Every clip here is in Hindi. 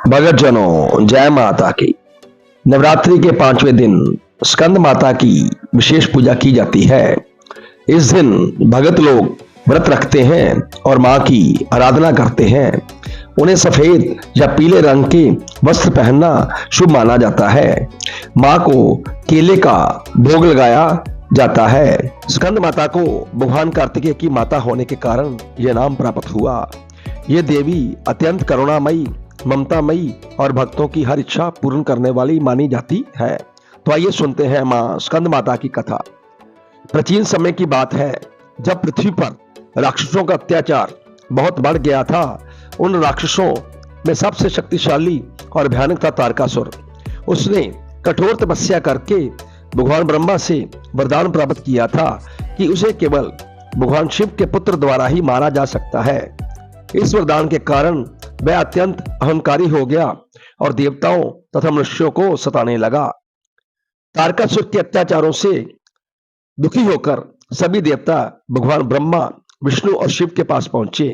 भगतजनों, जय माता की। नवरात्रि के 5वें दिन स्कंद माता की विशेष पूजा की जाती है। इस दिन भगत लोग व्रत रखते हैं और मां की आराधना करते हैं। उन्हें सफेद या पीले रंग के वस्त्र पहनना शुभ माना जाता है। मां को केले का भोग लगाया जाता है। स्कंद माता को भगवान कार्तिकेय की माता होने के कारण यह नाम प्राप्त हुआ। ये देवी अत्यंत करुणामयी, ममतामयी और भक्तों की हर इच्छा पूर्ण करने वाली मानी जाती है। तो आइए सुनते हैं मां स्कंद माता की कथा। प्राचीन समय की बात है, जब पृथ्वी पर राक्षसों का अत्याचार बहुत बढ़ गया था। उन राक्षसों में सबसे शक्तिशाली और भयानक था तारकासुर। उसने कठोर तपस्या करके भगवान ब्रह्मा से वरदान प्राप्त किया था कि उसे केवल भगवान शिव के पुत्र द्वारा ही मारा जा सकता है। इस वरदान के कारण वह अत्यंत अहंकारी हो गया और देवताओं तथा मनुष्यों को सताने लगा। तारकासुर के अत्याचारों से दुखी होकर सभी देवता भगवान ब्रह्मा, विष्णु और शिव के पास पहुंचे।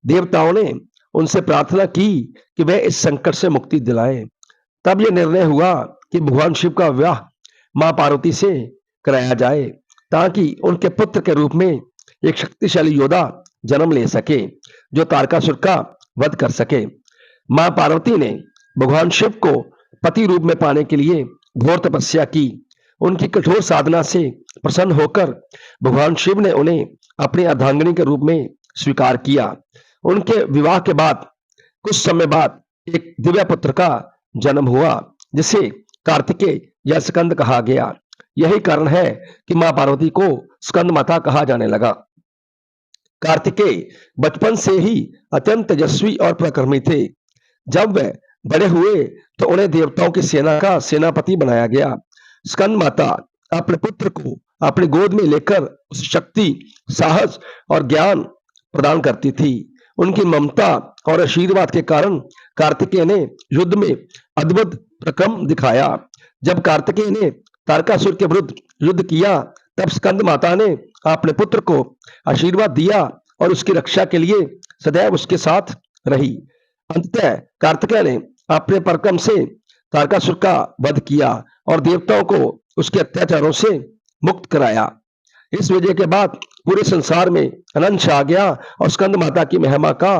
देवताओं ने उनसे प्रार्थना की कि वह इस संकट से मुक्ति दिलाएं। तब यह निर्णय हुआ कि भगवान शिव का विवाह मां पार्वती से कराया जाए, ताकि उनके पुत्र के रूप में एक शक्तिशाली योद्धा जन्म ले सके जो तारकासुर का वध कर सके। मां पार्वती ने भगवान शिव को पति रूप में पाने के लिए घोर तपस्या की। उनकी कठोर साधना से प्रसन्न होकर भगवान शिव ने उन्हें अपनी अर्धांगिनी के रूप में स्वीकार किया। उनके विवाह के बाद कुछ समय बाद एक दिव्य पुत्र का जन्म हुआ, जिसे कार्तिकेय या स्कंद कहा गया। यही कारण है कि मां पार्वती को स्कंद माता कहा जाने लगा। कार्तिकेय बचपन से ही अत्यंत तेजस्वी और पराक्रमी थे। जब वे बड़े हुए तो उन्हें देवताओं की सेना का सेनापति बनाया गया। स्कंद माता अपने पुत्र को अपनी गोद में लेकर उसे शक्ति, साहस और ज्ञान प्रदान करती थी। उनकी ममता और आशीर्वाद के कारण कार्तिकेय ने युद्ध में अद्भुत पराक्रम दिखाया। जब कार्तिकेय ने तारकासुर के विरुद्ध युद्ध किया, तब स्कंद माता ने अपने पुत्र को आशीर्वाद दिया और उसकी रक्षा के लिए सदैव उसके साथ रही। अंततः कार्तिकेय ने अपने पराक्रम से तारकासुर का वध किया और देवताओं को उसके अत्याचारों से मुक्त कराया। इस विजय के बाद पूरे संसार में आनंद छा गया और स्कंद माता की महिमा का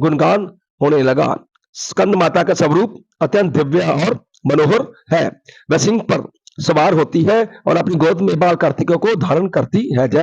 गुणगान होने लगा। स्कंद माता का स्वरूप अत्यंत दिव्य और मनोहर है। वह सिंह पर सवार होती है और अपनी गोद में बाल कार्तिकेय को धारण करती है।